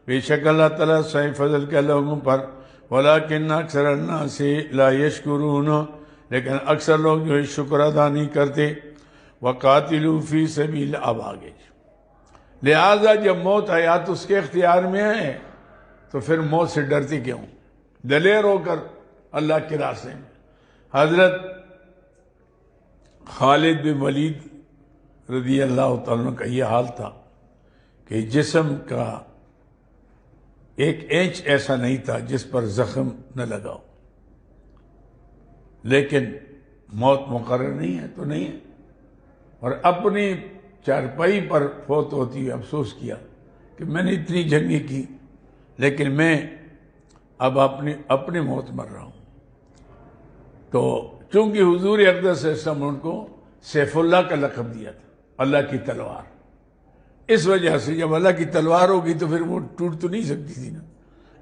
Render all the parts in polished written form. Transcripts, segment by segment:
بے شک اللہ تعالیٰ صحیح فضل کے لوگوں پر، ولیکن اکثر الناس لا یشکرون، لیکن اکثر لوگ جو ہے شکر ادا نہیں کرتے۔ وقاتلوا فی سبیل، اب آگے لہذا جب موت حیات اس کے اختیار میں ہے تو پھر موت سے ڈرتے کیوں؟ دلیر ہو کر اللہ کے راستے میں۔ حضرت خالد بن ولید رضی اللہ تعالیٰ کا یہ حال تھا کہ جسم کا ایک انچ ایسا نہیں تھا جس پر زخم نہ لگاؤ، لیکن موت مقرر نہیں ہے تو نہیں ہے، اور اپنی چارپائی پر فوت ہوتی ہوئی افسوس کیا کہ میں نے اتنی جنگیں کی لیکن میں اب اپنی موت مر رہا ہوں۔ تو چونکہ حضور اقدس صلی اللہ علیہ وسلم ان کو سیف اللہ کا لقب دیا تھا، اللہ کی تلوار، اس وجہ سے جب اللہ کی تلوار ہوگی تو پھر وہ ٹوٹ تو نہیں سکتی تھی نا،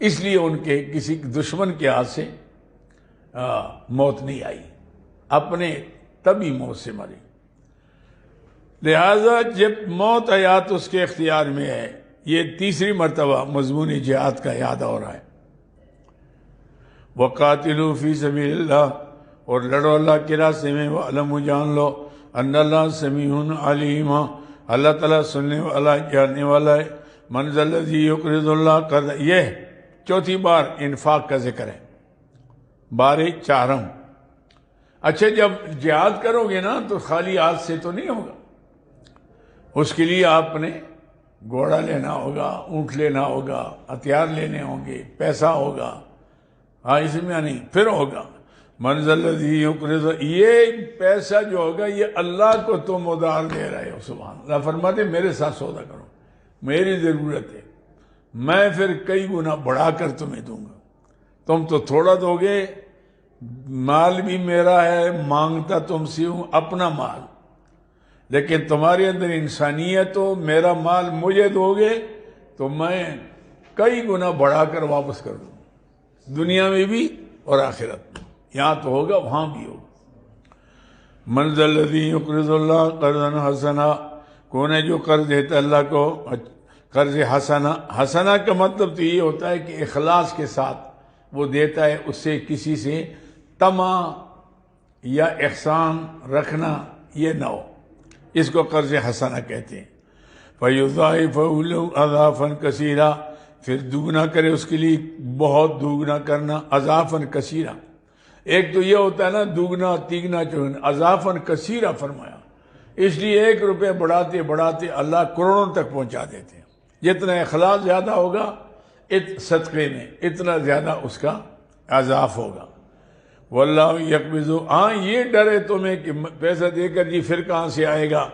اس لیے ان کے کسی دشمن کے ہاتھ سے موت نہیں آئی، اپنے تبھی موت سے مری۔ لہذا جب موت حیات اس کے اختیار میں ہے، یہ تیسری مرتبہ مضمون جہاد کا یاد ہو رہا ہے۔ وقاتلوا فی سبیل اللہ، اور لڑو اللہ کے راستے میں، وعلموا، جان لو، ان اللہ سمیع علیم، اللہ تعالیٰ سننے والا جاننے والا ہے۔ من ذا الذی یقرض اللہ قرضا، یہ چوتھی بار انفاق کا ذکر ہے، بار چارم۔ اچھا جب جہاد کرو گے نا تو خالی ہاتھ سے تو نہیں ہوگا، اس کے لیے آپ نے گھوڑا لینا ہوگا، اونٹ لینا ہوگا، ہتھیار لینے ہوں گے، پیسہ ہوگا، اس میں نہیں پھر ہوگا۔ من ذا الذی یقرض، یہ پیسہ جو ہوگا یہ اللہ کو تم ادھار دے رہے ہو، سبحان اللہ۔ فرماتے میرے ساتھ سودا کرو، میری ضرورت ہے، میں پھر کئی گنا بڑھا کر تمہیں دوں گا۔ تم تو تھوڑا دو گے، مال بھی میرا ہے، مانگتا تم سے ہوں اپنا مال، لیکن تمہارے اندر انسانیت ہو، میرا مال مجھے دو گے تو میں کئی گنا بڑھا کر واپس کر دوں، دنیا میں بھی اور آخرت میں، یہاں تو ہوگا وہاں بھی ہوگا۔ من ذا الذی یقرض اللہ قرضا حسنا، کون ہے جو قرض دیتا اللہ کو قرض حسنا؟ حسنا کا مطلب تو یہ ہوتا ہے کہ اخلاص کے ساتھ وہ دیتا ہے، اس سے کسی سے طمع یا احسان رکھنا یہ نہ ہو، اس کو قرض حسنہ کہتے ہیں۔ فَيُضَاعِفَهُ لَهُ أَضْعَافًا كَثِيرًا، پھر دوگنا کرے اس کے لیے، بہت دوگنا کرنا، اضافاً کثیرہ۔ ایک تو یہ ہوتا ہے نا دوگنا تیگنا چوگنا، اضافاً کثیرہ فرمایا، اس لیے 1 روپے بڑھاتے بڑھاتے اللہ کروڑوں تک پہنچا دیتے ہیں۔ جتنا اخلاص زیادہ ہوگا صدقے میں اتنا زیادہ اس کا اضاف ہوگا۔ واللہ یقبض، ہاں یہ ڈر ہے تمہیں کہ پیسہ دے کر جی پھر کہاں سے آئے گا۔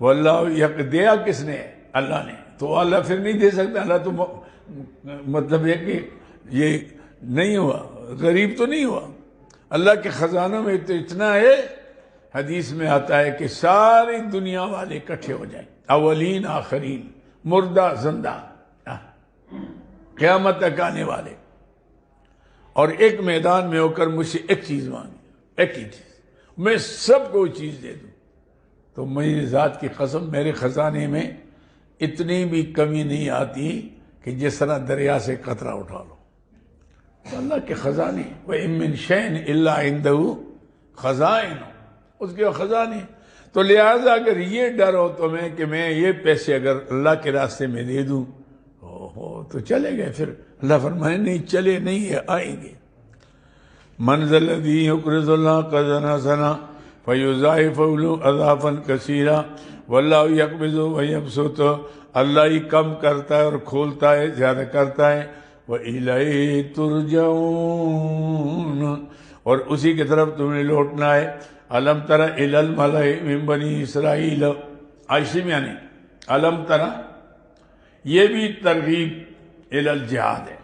واللہ دیا کس نے؟ اللہ نے، تو اللہ پھر نہیں دے سکتا۔ اللہ تو مطلب ہے کہ یہ نہیں ہوا، غریب تو نہیں ہوا، اللہ کے خزانوں میں تو اتنا ہے، حدیث میں آتا ہے کہ ساری دنیا والے اکٹھے ہو جائیں، اولین آخرین، مردہ زندہ، قیامت تک آنے والے، اور ایک میدان میں ہو کر مجھ سے ایک چیز مانگی، ایک ہی چیز، میں سب کو چیز دے دوں، تو میری ذات کی قسم میرے خزانے میں اتنی بھی کمی نہیں آتی کہ جس طرح دریا سے قطرہ اٹھا لو۔ اللہ کے خزانے، وَإِن مِّن شَيْءٍ إِلَّا عِندَهُ خَزَائِنُهُ، اس کے خزانے۔ تو لہٰذا اگر یہ ڈر ہو تمہیں کہ میں یہ پیسے اگر اللہ کے راستے میں دے دوں تو چلے گئے، پھر اللہ فرمائے نہیں چلے نہیں ہے، آئیں گے۔ من ذا الذی یقرض اللہ قرضا حسنا فیضاعفہ لہ اضعافا کثیرا واللہ یقبض ویبسط، اللہ ہی کم کرتا ہے اور کھولتا ہے، زیادہ کرتا ہے۔ وَإِلَيْهِ تُرْجَعُونَ، اور اسی کی طرف تمہیں لوٹنا ہے۔ الم تر الی الملأ من بنی اسرائیل، عائشہ میں یعنی الم تر، یہ بھی ترغیب الی الجہاد ہے،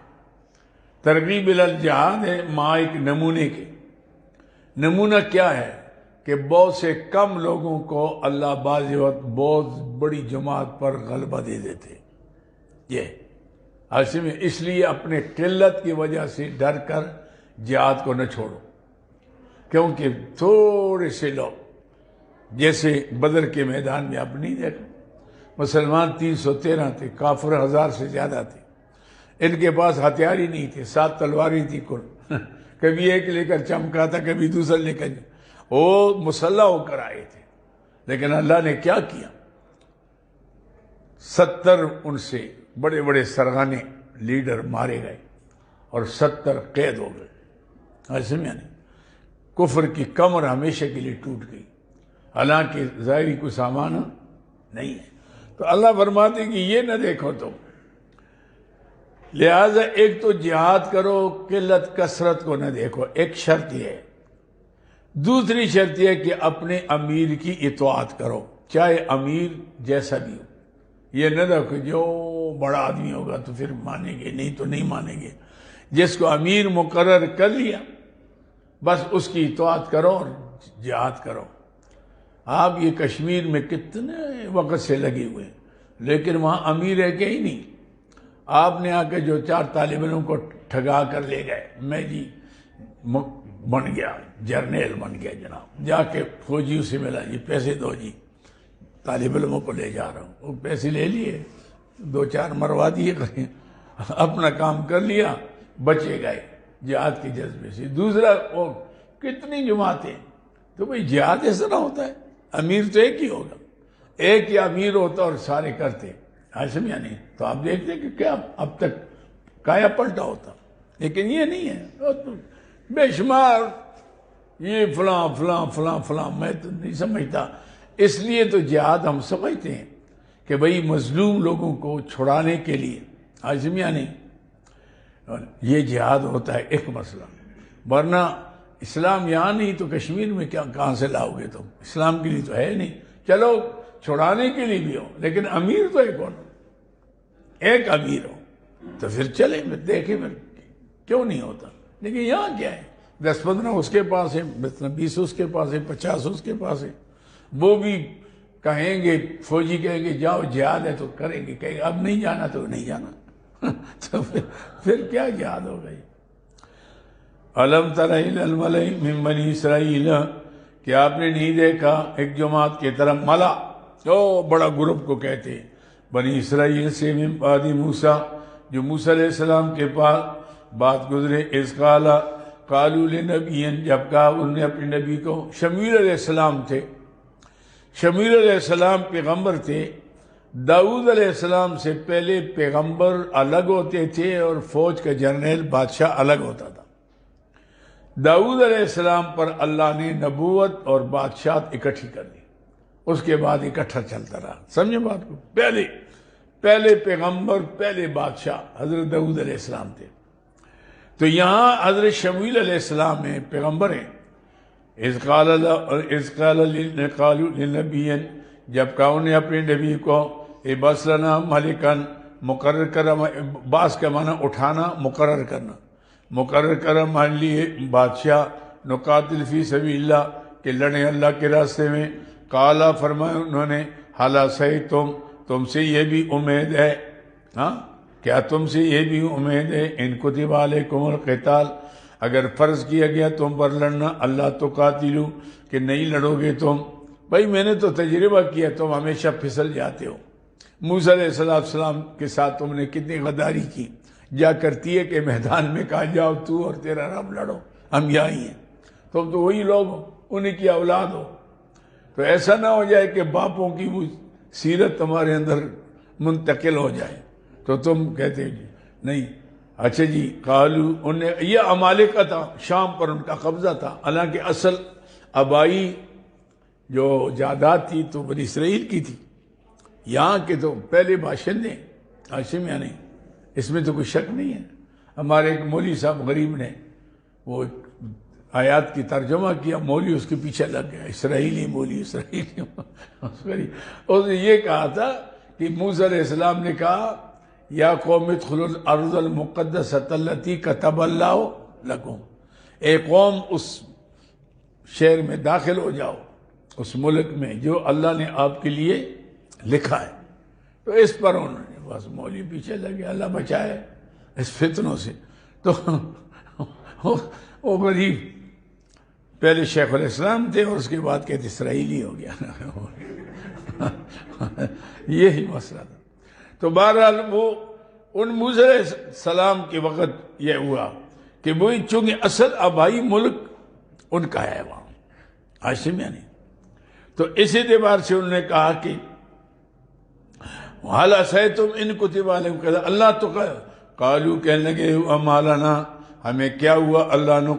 ترغیب الی الجہاد ہے مع ایک نمونے کے۔ نمونہ کیا ہے کہ بہت سے کم لوگوں کو اللہ بعض وقت بہت بڑی جماعت پر غلبہ دے دیتے، یہ عائشہ میں، اس لیے اپنے قلت کی وجہ سے ڈر کر جہاد کو نہ چھوڑو، کیونکہ تھوڑے سے لوگ جیسے بدر کے میدان میں آپ نہیں دیکھو، مسلمان 313 تھے، کافر 1000 سے زیادہ تھے، ان کے پاس ہتھیار ہی نہیں تھے، 7 تلواریں تھی کل، کبھی ایک لے کر چمکا تھا، کبھی دوسرا لے کر، وہ مسلح ہو کر آئے تھے، لیکن اللہ نے کیا کیا، 70 ان سے بڑے بڑے سرغانے لیڈر مارے گئے اور 70 قید ہو گئے. ایسے میں نہیں، کفر کی کمر ہمیشہ کے لیے ٹوٹ گئی، حالانکہ ظاہری کوئی سامان نہیں ہے. تو اللہ فرماتے ہیں کہ یہ نہ دیکھو تم، لہذا ایک تو جہاد کرو، قلت کثرت کو نہ دیکھو، ایک شرط یہ ہے. دوسری شرط یہ ہے کہ اپنے امیر کی اطاعت کرو، چاہے امیر جیسا بھی ہو. یہ نہ دیکھو جو بڑا آدمی ہوگا تو پھر مانیں گے، نہیں تو نہیں مانیں گے. جس کو امیر مقرر کر لیا بس اس کی اطاعت کرو اور جہاد کرو. آپ یہ کشمیر میں کتنے وقت سے لگے ہوئے ہیں، لیکن وہاں امیر ہے کہ ہی نہیں. آپ نے آ کے جو 4 طالب علموں کو ٹھگا کر لے گئے، میں جی بن گیا، جرنیل بن گیا جناب، جا کے فوجیوں سے ملا، جی پیسے دو جی، طالب علموں کو لے جا رہا ہوں. وہ پیسے لے لیے، 2-4 مروا دیے، اپنا کام کر لیا، بچے گئے جہاد کے جذبے سے. دوسرا وہ کتنی جماعتیں، تو بھئی جہاد ایسا نہ ہوتا ہے، امیر تو ایک ہی ہوگا، ایک ہی امیر ہوتا اور سارے کرتے، ایسے میں نہیں. تو آپ دیکھتے ہیں کہ کیا اب تک کایا پلٹا ہوتا، لیکن یہ نہیں ہے. بے شمار یہ فلاں فلاں فلاں فلاں، میں تو نہیں سمجھتا. اس لیے تو جہاد ہم سمجھتے ہیں کہ بھئی مظلوم لوگوں کو چھڑانے کے لیے، آزمیاں نہیں، یہ جہاد ہوتا ہے ایک مسئلہ. ورنہ اسلام یہاں نہیں تو کشمیر میں کہاں سے لاؤ گے تم؟ اسلام کے لیے تو ہے نہیں. چلو چھڑانے کے لیے بھی ہو، لیکن امیر تو ایک ہونا، ایک امیر ہو تو پھر چلے، دیکھیں پھر کیوں نہیں ہوتا. لیکن یہاں کیا ہے، 10-15 اس کے پاس ہے، 20 اس کے پاس ہے، 50 اس کے پاس ہے. وہ بھی کہیں گے، فوجی کہیں گے جاؤ جہاد ہے تو کریں گے، کہیں گے اب نہیں جانا تو نہیں جانا. تو پھر کیا جہاد ہو گئی. الم تر الی الملأ من بنی اسرائیل، کہ آپ نے نہیں دیکھا ایک جماعت کی طرف، ملا او بڑا گروپ کو کہتے ہیں، بنی اسرائیل سے، من بعد موسیٰ، جو موسیٰ علیہ السلام کے پاس بات گزرے، اذ قالوا لنبی، جب کہا انہوں نے اپنے نبی کو. شمویل علیہ السلام تھے، شمویل علیہ السلام پیغمبر تھے. داؤد علیہ السلام سے پہلے پیغمبر الگ ہوتے تھے اور فوج کا جرنیل بادشاہ الگ ہوتا تھا. داؤد علیہ السلام پر اللہ نے نبوت اور بادشاہت اکٹھی کر دی، اس کے بعد اکٹھا چلتا رہا. سمجھے بات کو؟ پہلے پیغمبر، پہلے بادشاہ حضرت داؤد علیہ السلام تھے. تو یہاں حضرت شمویل علیہ السلام ہیں، پیغمبر ہیں. اذ قالوا لنبی، جب کہا انہوں نے اپنے نبی کو، ابعث لنا ملکا، مقرر کر، باس کا معنی اٹھانا، مقرر کرنا، مقرر کر ہمارے لیے بادشاہ، نقاتل فی سبیل اللہ، کہ لڑیں اللہ کے راستے میں. قالا، فرمایا انہوں نے، حل عصیتم، تم سے یہ بھی امید ہے، ہاں کیا تم سے یہ بھی امید ہے، ان کتب علیکم القتال، اگر فرض کیا گیا تم پر لڑنا، اللہ تقاتلوا، کہ نہیں لڑو گے تم. بھائی میں نے تو تجربہ کیا، تم ہمیشہ پھسل جاتے ہو. موسیٰ علیہ السلام کے ساتھ تم نے کتنی غداری کی، جا کرتی ہے کہ میدان میں کہا جاؤ تو اور تیرا رب لڑو، ہم یہاں ہی ہیں. تم تو وہی لوگ ہو، انہیں کی اولاد ہو. تو ایسا نہ ہو جائے کہ باپوں کی وہ سیرت تمہارے اندر منتقل ہو جائے تو تم کہتے جی نہیں. اچھا جی، قالو، یہ عمالقہ تھا، شام پر ان کا قبضہ تھا، حالانکہ اصل آبائی جو جائیداد تھی تو بنی اسرائیل کی تھی. یہاں کے تو پہلے باشندے ہاشم، یا نہیں، اس میں تو کوئی شک نہیں ہے. ہمارے ایک مولوی صاحب غریب نے وہ آیات کی ترجمہ کیا، مولوی اس کے پیچھے لگ گیا، اسرائیلی مولوی، اسرائیلی. اس نے یہ کہا تھا کہ موسیٰ علیہ السلام نے کہا، یا قوم ادخلوا الارض المقدسۃ التی کتب اللہ لکم، اے قوم اس شہر میں داخل ہو جاؤ، اس ملک میں جو اللہ نے آپ کے لیے لکھا ہے. تو اس پر انہوں نے بس مولوی پیچھے لگے، اللہ بچائے اس فتنوں سے. تو وہ غریب پہلے شیخ علیہ السلام تھے اور اس کے بعد کہتے اسرائیلی ہو گیا. یہی مسئلہ تھا. تو بہرحال وہ ان موسیٰ علیہ السلام کے وقت یہ ہوا کہ وہی چونکہ اصل آبائی ملک ان کا ہے وہاں ہاشم یعنی، تو اسی اعتبار سے انہوں نے کہا کہ حَلْ عَصَيْتُمْ إِن كُتِبَ عَلَيْكُمْ كَذَا، اللہ تو قالو کہنے لگے اَمَا لَنَا، ہمیں کیا ہوا اللہ نے